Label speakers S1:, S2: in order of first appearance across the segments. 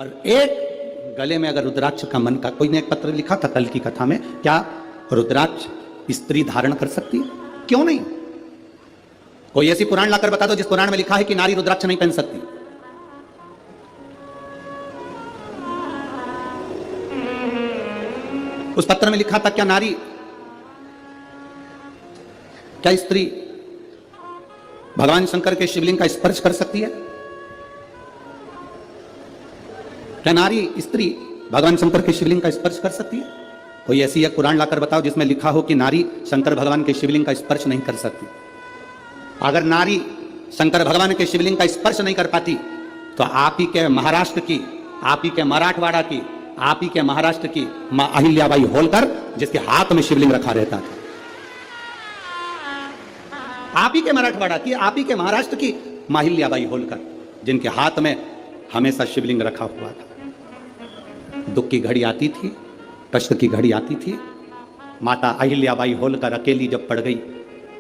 S1: और एक गले में अगर रुद्राक्ष का मन का, कोई ने एक पत्र लिखा था कल की कथा में, क्या रुद्राक्ष स्त्री धारण कर सकती है? क्यों नहीं? कोई ऐसी पुराण लाकर बता दो जिस पुराण में लिखा है कि नारी रुद्राक्ष नहीं पहन सकती। उस पत्र में लिखा था क्या नारी, क्या स्त्री भगवान शंकर के शिवलिंग का स्पर्श कर सकती है? क्या नारी स्त्री भगवान शंकर के शिवलिंग का स्पर्श कर सकती है? कोई ऐसी एक पुराण लाकर बताओ जिसमें लिखा हो कि नारी शंकर भगवान के शिवलिंग का स्पर्श नहीं कर सकती। अगर नारी शंकर भगवान के शिवलिंग का स्पर्श नहीं कर पाती तो आप ही के महाराष्ट्र की, आप ही के मराठवाड़ा की, आप ही के महाराष्ट्र की मां अहिल्याबाई होलकर, जिसके हाथ में शिवलिंग रखा रहता था, आप ही के मराठवाड़ा की, आप ही के महाराष्ट्र की मां अहिल्याबाई होलकर, जिनके हाथ में हमेशा शिवलिंग रखा हुआ था। दुख की घड़ी आती थी, कष्ट की घड़ी आती थी, माता अहिल्याबाई होलकर अकेली जब पड़ गई,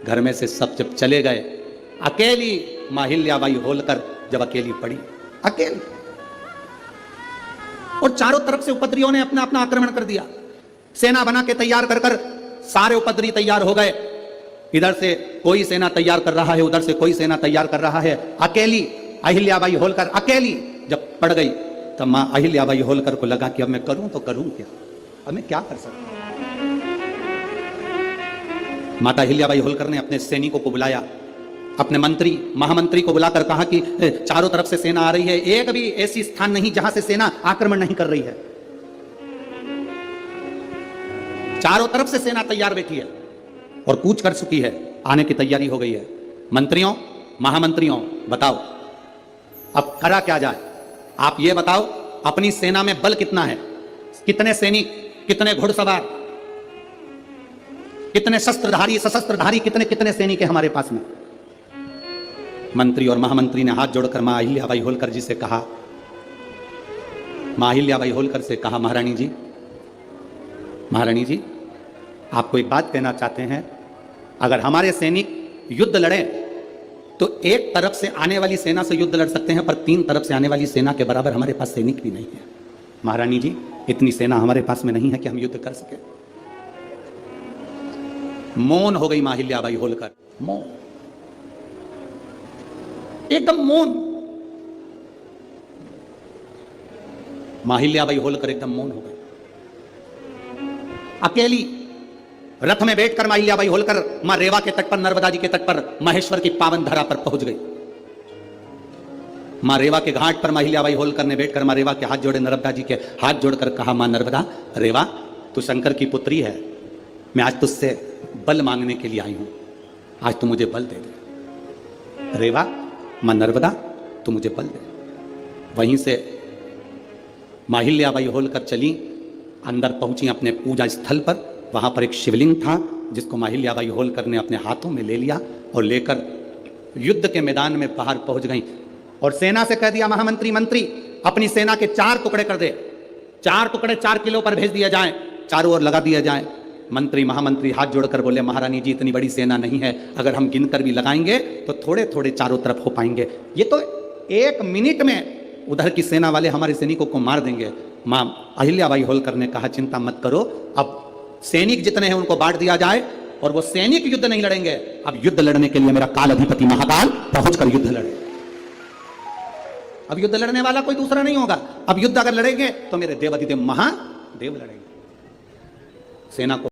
S1: घर में से सब जब चले गए, अकेली मां अहिल्याबाई होलकर जब अकेली पड़ी, अकेली, और चारों तरफ से उपद्रवियों ने अपना अपना आक्रमण कर दिया। सेना बना के तैयार कर कर सारे उपद्रवी तैयार हो गए। इधर से कोई सेना तैयार कर रहा है, उधर से कोई सेना तैयार कर रहा है। अकेली अहिल्याबाई होलकर अकेली जब पड़ गई तब मां अहिल्याबाई होलकर को लगा कि अब मैं करूं तो करूं क्या, अब मैं क्या कर सकता हूं। माता अहिल्याबाई होलकर ने अपने सैनिकों को बुलाया, अपने मंत्री महामंत्री को बुलाकर कहा कि चारों तरफ से सेना आ रही है, एक भी ऐसी स्थान नहीं जहां से सेना आक्रमण नहीं कर रही है, चारों तरफ से सेना तैयार बैठी है और कूच कर चुकी है, आने की तैयारी हो गई है। मंत्रियों महामंत्रियों बताओ अब करा क्या जाए? आप ये बताओ अपनी सेना में बल कितना है, कितने सैनिक, कितने घुड़सवार, कितने शस्त्रधारी सशस्त्रधारी, कितने कितने सैनिक है हमारे पास में। मंत्री और महामंत्री ने हाथ जोड़कर मां अहिल्याबाई होलकर जी से कहा, मां अहिल्याबाई होलकर से कहा, महारानी जी, महारानी जी, आपको एक बात कहना चाहते हैं, अगर हमारे सैनिक युद्ध लड़े तो एक तरफ से आने वाली सेना से युद्ध लड़ सकते हैं, पर तीन तरफ से आने वाली सेना के बराबर हमारे पास सैनिक भी नहीं है। महारानी जी, इतनी सेना हमारे पास में नहीं है कि हम युद्ध कर सके। मौन हो गई मां अहिल्याबाई होलकर, मौन, एकदम मौन। मां अहिल्याबाई होलकर एकदम मौन हो गई। अकेली रथ में बैठकर मां अहिल्याबाई होलकर मां रेवा के तट पर, नर्मदा जी के तट पर, महेश्वर की पावन धरा पर पहुंच गई। मां रेवा के घाट पर मां अहिल्याबाई होलकर ने बैठकर मां रेवा के हाथ जोड़े, नर्मदा जी के हाथ जोड़कर कहा, मां नर्मदा, रेवा तू शंकर की पुत्री है, मैं आज तुझसे बल मांगने के लिए आई हूं, आज तू मुझे बल दे दे। रेवा, मां नर्मदा, तू मुझे बल दे। वहीं से मां अहिल्याबाई होलकर चली, अंदर पहुंची अपने पूजा स्थल पर। वहां पर एक शिवलिंग था जिसको मां अहिल्याबाई होलकर ने अपने हाथों में ले लिया और लेकर युद्ध के मैदान में बाहर पहुंच गई और सेना से कह दिया, महामंत्री मंत्री अपनी सेना के 4 टुकड़े कर दे, 4 टुकड़े 4 किलो पर भेज दिया जाए, चारों ओर लगा दिया जाए। मंत्री महामंत्री हाथ जोड़कर बोले, महारानी जी, इतनी बड़ी सेना नहीं है, अगर हम गिनकर भी लगाएंगे तो थोड़े थोड़े चारों तरफ हो पाएंगे, ये तो 1 मिनट में उधर की सेना वाले हमारे सैनिकों को मार देंगे। मां अहिल्याबाई होलकर ने कहा, चिंता मत करो, अब सैनिक जितने हैं उनको बांट दिया जाए और वो सैनिक युद्ध नहीं लड़ेंगे, अब युद्ध लड़ने के लिए मेरा काल अधिपति महाकाल पहुंचकर युद्ध लड़े। अब युद्ध लड़ने वाला कोई दूसरा नहीं होगा, अब युद्ध अगर लड़ेंगे तो मेरे देवाधिदेव महादेव लड़ेंगे। सेना को